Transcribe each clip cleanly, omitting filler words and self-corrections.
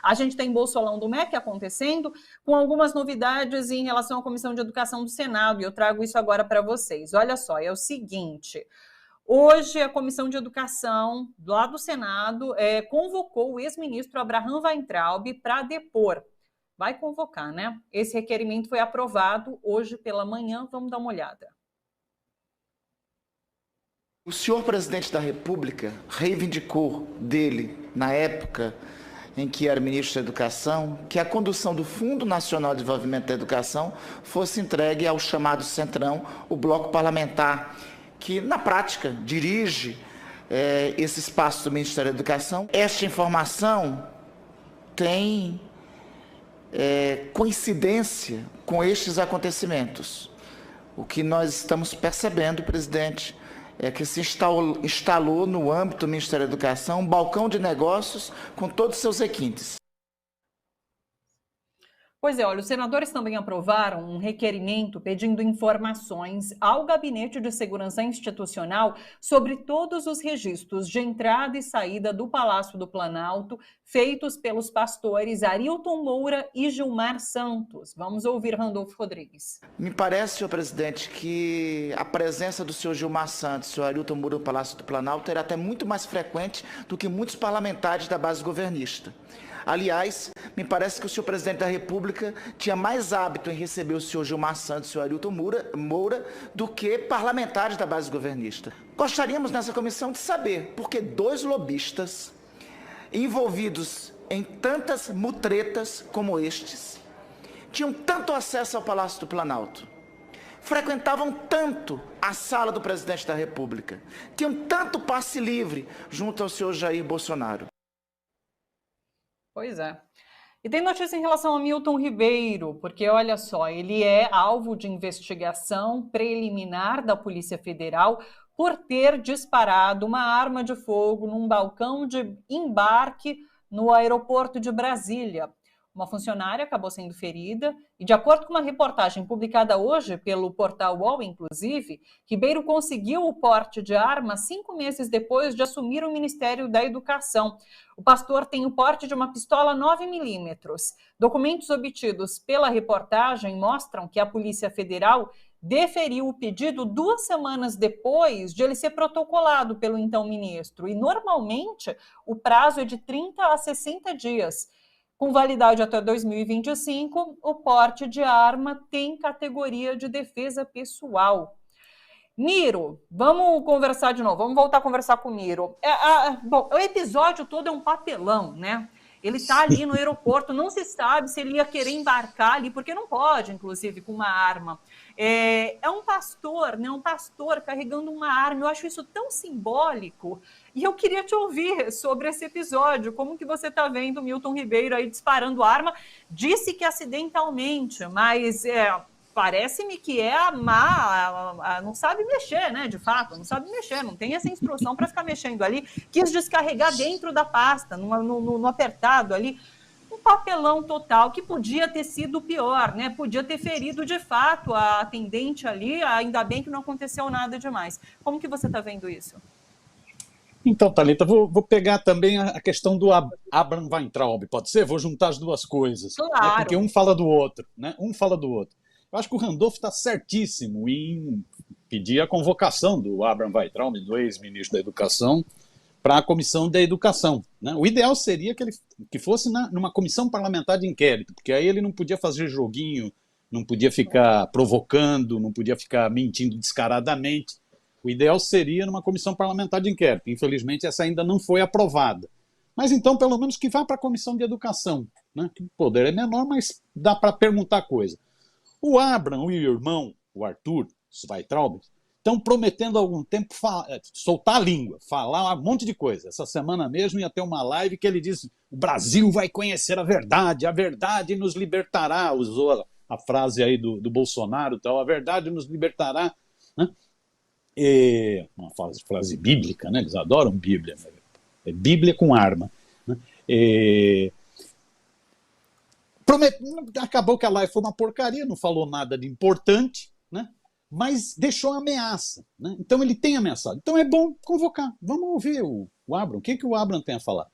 A gente tem Bolsolão do MEC acontecendo, com algumas novidades em relação à Comissão de Educação do Senado, e eu trago isso agora para vocês. Olha só, é o seguinte... Hoje, a Comissão de Educação, lá do Senado, convocou o ex-ministro Abraham Weintraub para depor. Vai convocar, né? Esse requerimento foi aprovado hoje pela manhã. Vamos dar uma olhada. O senhor presidente da República reivindicou dele, na época em que era ministro da Educação, que a condução do Fundo Nacional de Desenvolvimento da Educação fosse entregue ao chamado Centrão, o bloco parlamentar, que, na prática, dirige esse espaço do Ministério da Educação. Esta informação tem coincidência com estes acontecimentos. O que nós estamos percebendo, presidente, é que se instalou no âmbito do Ministério da Educação um balcão de negócios com todos os seus requintes. Pois é, olha, os senadores também aprovaram um requerimento pedindo informações ao Gabinete de Segurança Institucional sobre todos os registros de entrada e saída do Palácio do Planalto feitos pelos pastores Arilton Moura e Gilmar Santos. Vamos ouvir Randolfo Rodrigues. Me parece, senhor presidente, que a presença do senhor Gilmar Santos e do senhor Arilton Moura no Palácio do Planalto era até muito mais frequente do que muitos parlamentares da base governista. Aliás, me parece que o senhor presidente da República tinha mais hábito em receber o senhor Gilmar Santos e o senhor Arilton Moura do que parlamentares da base governista. Gostaríamos nessa comissão de saber por que dois lobistas envolvidos em tantas mutretas como estes tinham tanto acesso ao Palácio do Planalto, frequentavam tanto a sala do presidente da República, tinham tanto passe livre junto ao senhor Jair Bolsonaro. Pois é. E tem notícia em relação a Milton Ribeiro, porque olha só, ele é alvo de investigação preliminar da Polícia Federal por ter disparado uma arma de fogo num balcão de embarque no aeroporto de Brasília. Uma funcionária acabou sendo ferida e, de acordo com uma reportagem publicada hoje pelo portal UOL, inclusive, Ribeiro conseguiu o porte de arma 5 meses depois de assumir o Ministério da Educação. O pastor tem o porte de uma pistola 9mm. Documentos obtidos pela reportagem mostram que a Polícia Federal deferiu o pedido 2 semanas depois de ele ser protocolado pelo então ministro. E, normalmente, o prazo é de 30 a 60 dias. Com validade até 2025, o porte de arma tem categoria de defesa pessoal. Miro, vamos conversar de novo, vamos voltar a conversar com o Miro. Bom, o episódio todo é um papelão, né? Ele está ali no aeroporto, não se sabe se ele ia querer embarcar ali, porque não pode, inclusive, com uma arma. É um pastor, né? Um pastor carregando uma arma. Eu acho isso tão simbólico. E eu queria te ouvir sobre esse episódio. Como que você está vendo o Milton Ribeiro aí disparando arma? Disse que acidentalmente, mas parece-me que não sabe mexer, né? De fato, não sabe mexer, não tem essa instrução para ficar mexendo ali. Quis descarregar dentro da pasta, no apertado ali. Um papelão total que podia ter sido pior, né? Podia ter ferido de fato a atendente ali, ainda bem que não aconteceu nada demais. Como que você está vendo isso? Então, Thalita, vou pegar também a questão do Abraham Weintraub, pode ser? Vou juntar as duas coisas. Claro. Né? Porque um fala do outro, né? Um fala do outro. Eu acho que o Randolfo está certíssimo em pedir a convocação do Abraham Weintraub, do ex-ministro da Educação, para a Comissão da Educação. Né? O ideal seria que fosse numa comissão parlamentar de inquérito, porque aí ele não podia fazer joguinho, não podia ficar provocando, não podia ficar mentindo descaradamente. O ideal seria numa comissão parlamentar de inquérito. Infelizmente, essa ainda não foi aprovada. Mas então, pelo menos que vá para a Comissão de Educação. Né? O poder é menor, mas dá para perguntar coisa. O Abraham e o irmão, o Arthur Weintraub, estão prometendo há algum tempo soltar a língua, falar um monte de coisa. Essa semana mesmo ia ter uma live que ele disse: o Brasil vai conhecer a verdade nos libertará. Usou a frase aí do Bolsonaro, tal, a verdade nos libertará. Né? Uma frase bíblica, né? Eles adoram Bíblia. É Bíblia com arma. Né? Acabou que a live foi uma porcaria, não falou nada de importante, né? Mas deixou ameaça. Né? Então ele tem ameaçado. Então é bom convocar. Vamos ouvir o Abraham. O que o Abraham tem a falar?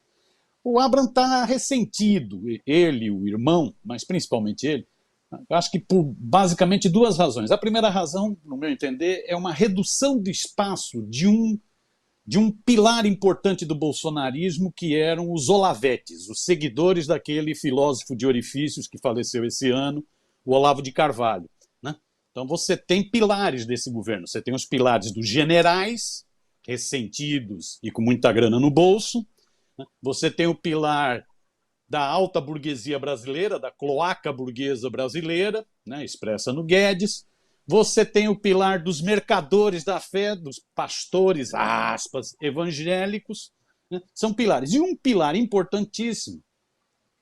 O Abraham está ressentido, ele, o irmão, mas principalmente ele, eu acho que por basicamente duas razões. A primeira razão, no meu entender, é uma redução do espaço de um pilar importante do bolsonarismo, que eram os olavetes, os seguidores daquele filósofo de orifícios que faleceu esse ano, o Olavo de Carvalho, né? Então você tem pilares desse governo. Você tem os pilares dos generais, ressentidos e com muita grana no bolso. Você tem o pilar da alta burguesia brasileira, da cloaca burguesa brasileira, né, expressa no Guedes. Você tem o pilar dos mercadores da fé, dos pastores, aspas, evangélicos, né? São pilares. E um pilar importantíssimo,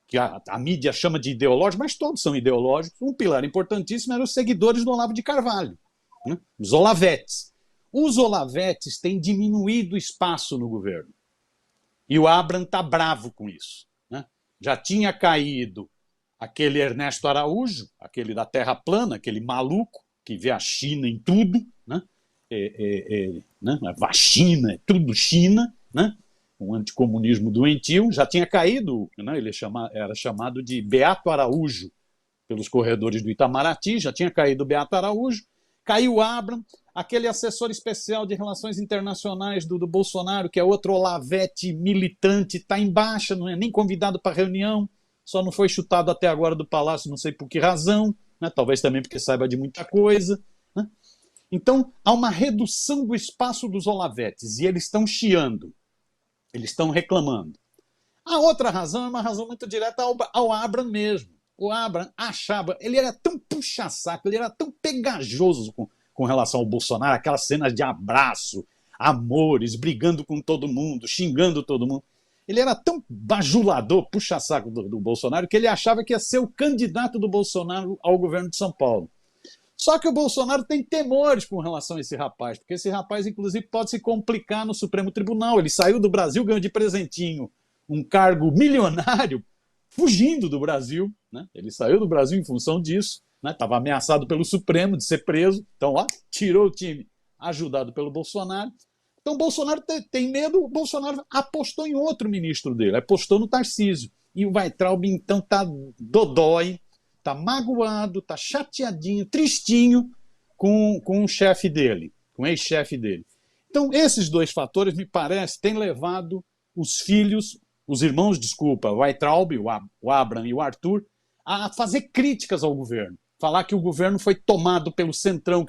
que a mídia chama de ideológico, mas todos são ideológicos, um pilar importantíssimo eram os seguidores do Olavo de Carvalho, né? Os olavetes. Os olavetes têm diminuído o espaço no governo. E o Abraham está bravo com isso, né? Já tinha caído aquele Ernesto Araújo, aquele da Terra Plana, aquele maluco, que vê a China em tudo, né? Né? A vacina, é tudo China, né? Um anticomunismo doentio, já tinha caído, né? Ele era chamado de Beato Araújo pelos corredores do Itamaraty, já tinha caído o Beato Araújo, caiu o Abraham, aquele assessor especial de relações internacionais do Bolsonaro, que é outro olavete militante, está em baixa, não é nem convidado para reunião, só não foi chutado até agora do Palácio, não sei por que razão, né? Talvez também porque saiba de muita coisa, né? Então, há uma redução do espaço dos olavetes, e eles estão chiando, eles estão reclamando. A outra razão é uma razão muito direta ao Abraham mesmo. O Abraham achava, ele era tão puxa-saco, ele era tão pegajoso com relação ao Bolsonaro, aquelas cenas de abraço, amores, brigando com todo mundo, xingando todo mundo. Ele era tão bajulador, puxa-saco do Bolsonaro, que ele achava que ia ser o candidato do Bolsonaro ao governo de São Paulo. Só que o Bolsonaro tem temores com relação a esse rapaz, porque esse rapaz, inclusive, pode se complicar no Supremo Tribunal. Ele saiu do Brasil, ganhou de presentinho um cargo milionário, fugindo do Brasil, né? Ele saiu do Brasil em função disso, né? Estava ameaçado pelo Supremo de ser preso, então ó, tirou o time, ajudado pelo Bolsonaro. Então o Bolsonaro tem medo, o Bolsonaro apostou em outro ministro dele, apostou no Tarcísio. E o Weintraub, então, está dodói, está magoado, está chateadinho, tristinho com o chefe dele, com o ex-chefe dele. Então, esses dois fatores, me parece, têm levado os filhos, os irmãos, desculpa, o Weintraub, o Abraham e o Arthur, a fazer críticas ao governo. Falar que o governo foi tomado pelo Centrão,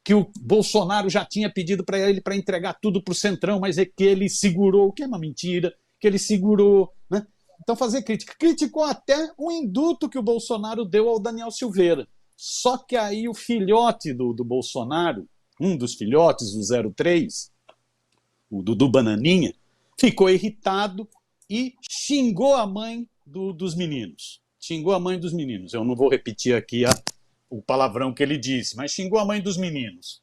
que o Bolsonaro já tinha pedido para ele para entregar tudo para o Centrão, mas é que ele segurou, o que é uma mentira, que ele segurou, né? Então, fazer crítica. Criticou até o induto que o Bolsonaro deu ao Daniel Silveira. Só que aí o filhote do Bolsonaro, um dos filhotes, o 03, o Dudu Bananinha, ficou irritado e xingou a mãe dos meninos. Xingou a mãe dos meninos. Eu não vou repetir aqui o palavrão que ele disse, mas xingou a mãe dos meninos.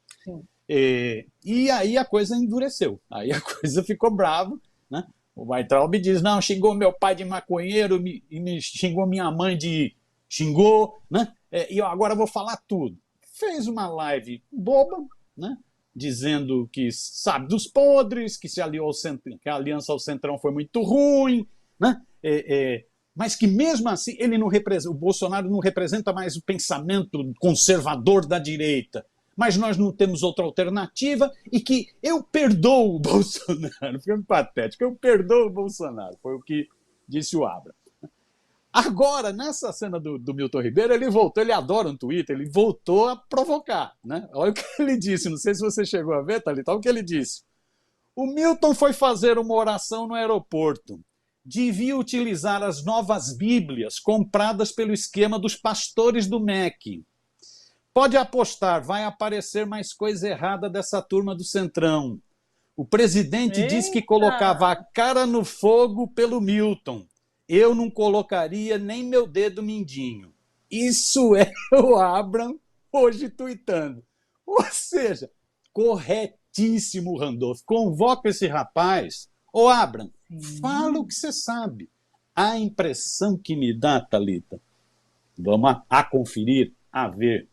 E aí a coisa endureceu. Aí a coisa ficou brava, né? O Weintraub diz, não, xingou meu pai de maconheiro e me xingou minha mãe de... Xingou, né? E eu agora vou falar tudo. Fez uma live boba, né? Dizendo que sabe dos podres, que que a aliança ao Centrão foi muito ruim, né? Mas que mesmo assim o Bolsonaro não representa mais o pensamento conservador da direita, mas nós não temos outra alternativa e que eu perdoo o Bolsonaro. Ficando patético, eu perdoo o Bolsonaro, foi o que disse o Abraham. Agora, nessa cena do Milton Ribeiro, ele voltou, ele adora um Twitter, ele voltou a provocar, né? Olha o que ele disse, não sei se você chegou a ver, Thalita, olha o que ele disse. O Milton foi fazer uma oração no aeroporto. Devia utilizar as novas Bíblias compradas pelo esquema dos pastores do MEC. Pode apostar, vai aparecer mais coisa errada dessa turma do Centrão. O presidente disse que colocava a cara no fogo pelo Milton. Eu não colocaria nem meu dedo mindinho. Isso é o Abraham hoje tuitando. Ou seja, corretíssimo, Randolph. Convoca esse rapaz. Ô, Abraham, fala o que você sabe. A impressão que me dá, Thalita, vamos a conferir, a ver,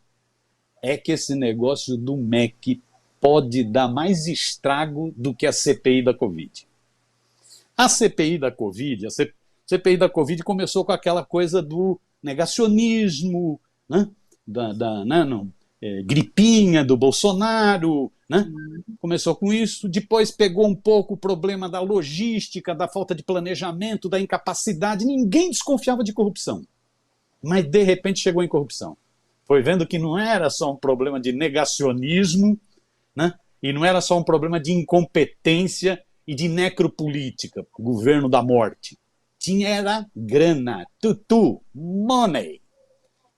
é que esse negócio do MEC pode dar mais estrago do que a CPI da Covid. A CPI da Covid, CPI da Covid começou com aquela coisa do negacionismo, né? Gripinha do Bolsonaro, né? Começou com isso, depois pegou um pouco o problema da logística, da falta de planejamento, da incapacidade. Ninguém desconfiava de corrupção, mas de repente chegou em corrupção. Foi vendo que não era só um problema de negacionismo, né? E não era só um problema de incompetência e de necropolítica, governo da morte. Era grana, tutu, money.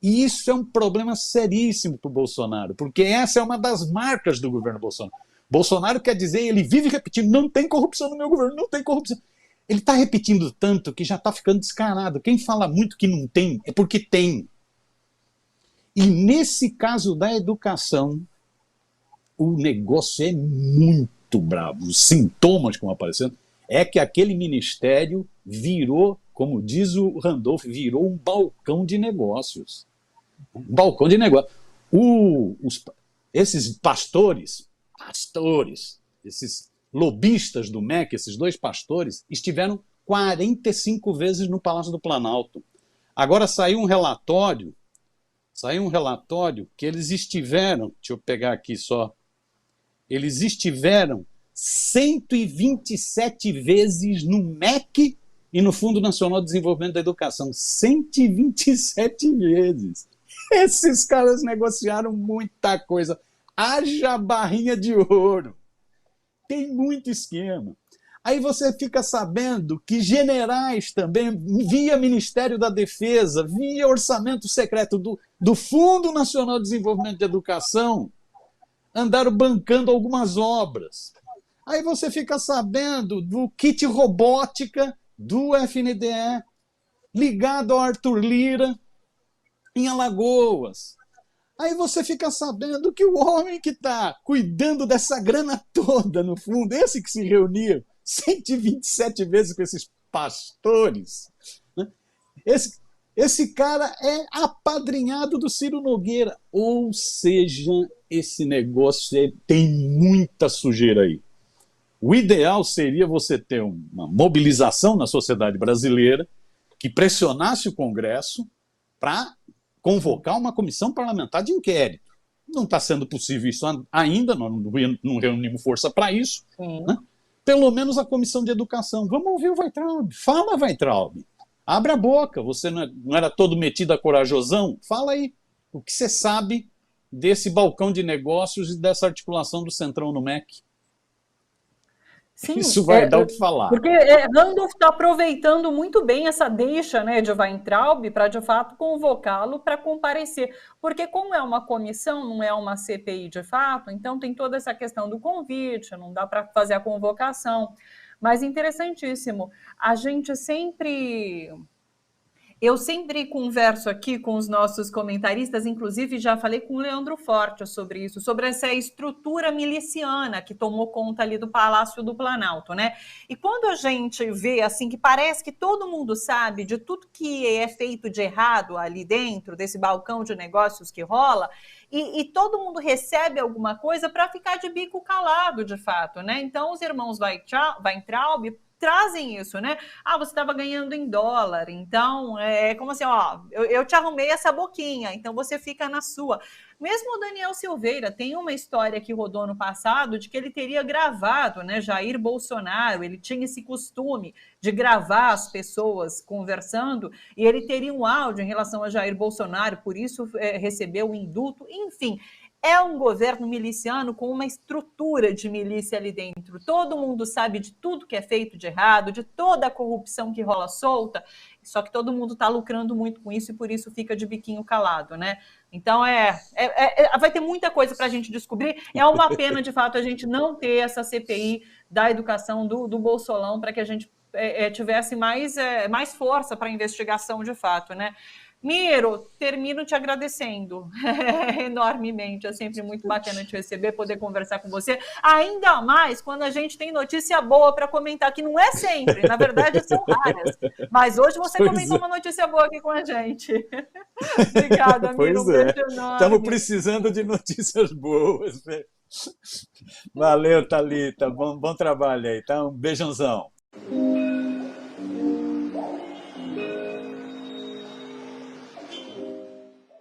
E isso é um problema seríssimo para o Bolsonaro, porque essa é uma das marcas do governo Bolsonaro. Bolsonaro quer dizer, ele vive repetindo, não tem corrupção no meu governo, não tem corrupção. Ele está repetindo tanto que já está ficando descarado. Quem fala muito que não tem, é porque tem. E nesse caso da educação, o negócio é muito bravo. Os sintomas que estão aparecendo é que aquele ministério virou, como diz o Randolph, virou um balcão de negócios. Um balcão de negócios. Esses pastores, esses lobistas do MEC, esses 2 pastores, estiveram 45 vezes no Palácio do Planalto. Agora saiu um relatório que eles estiveram, deixa eu pegar aqui só, eles estiveram 127 vezes no MEC e no Fundo Nacional de Desenvolvimento da Educação. 127 vezes. Esses caras negociaram muita coisa. Haja barrinha de ouro. Tem muito esquema. Aí você fica sabendo que generais também, via Ministério da Defesa, via orçamento secreto do Fundo Nacional de Desenvolvimento de Educação, andaram bancando algumas obras. Aí você fica sabendo do kit robótica do FNDE, ligado ao Arthur Lira, em Alagoas. Aí você fica sabendo que o homem que está cuidando dessa grana toda, no fundo, esse que se reunia 127 vezes com esses pastores, né? Esse cara é apadrinhado do Ciro Nogueira. Ou seja, esse negócio tem muita sujeira aí. O ideal seria você ter uma mobilização na sociedade brasileira que pressionasse o Congresso para convocar uma comissão parlamentar de inquérito. Não está sendo possível isso ainda, nós não reunimos força para isso. Né? Pelo menos a comissão de educação. Vamos ouvir o Weintraub. Fala, Weintraub. Abre a boca. Você não era todo metido a corajosão? Fala aí o que você sabe desse balcão de negócios e dessa articulação do Centrão no MEC. Sim, isso vai dar o que falar. Porque Randolph está aproveitando muito bem essa deixa, né, de Weintraub para, de fato, convocá-lo para comparecer. Porque como é uma comissão, não é uma CPI de fato, então tem toda essa questão do convite, não dá para fazer a convocação. Mas interessantíssimo. Eu sempre converso aqui com os nossos comentaristas, inclusive já falei com o Leandro Forte sobre isso, sobre essa estrutura miliciana que tomou conta ali do Palácio do Planalto, né? E quando a gente vê, assim, que parece que todo mundo sabe de tudo que é feito de errado ali dentro, desse balcão de negócios que rola, e todo mundo recebe alguma coisa para ficar de bico calado, de fato, né? Então, os irmãos Weintraub trazem isso, né? Ah, você estava ganhando em dólar, então é como assim, ó, eu te arrumei essa boquinha, então você fica na sua. Mesmo o Daniel Silveira tem uma história que rodou no passado de que ele teria gravado, né, Jair Bolsonaro, ele tinha esse costume de gravar as pessoas conversando e ele teria um áudio em relação a Jair Bolsonaro, por isso recebeu o indulto, enfim. É um governo miliciano com uma estrutura de milícia ali dentro. Todo mundo sabe de tudo que é feito de errado, de toda a corrupção que rola solta, só que todo mundo está lucrando muito com isso e por isso fica de biquinho calado, né? Então, vai ter muita coisa para a gente descobrir. É uma pena, de fato, a gente não ter essa CPI da educação do Bolsolão para que a gente tivesse mais força para a investigação, de fato, né? Miro, termino te agradecendo enormemente, é sempre muito bacana te receber, poder conversar com você, ainda mais quando a gente tem notícia boa para comentar, que não é sempre, na verdade são raras, mas hoje você comentou uma notícia boa aqui com a gente. Obrigada, Miro, pois estamos precisando de notícias boas. Valeu, Thalita, bom trabalho aí, tá? Um beijãozão.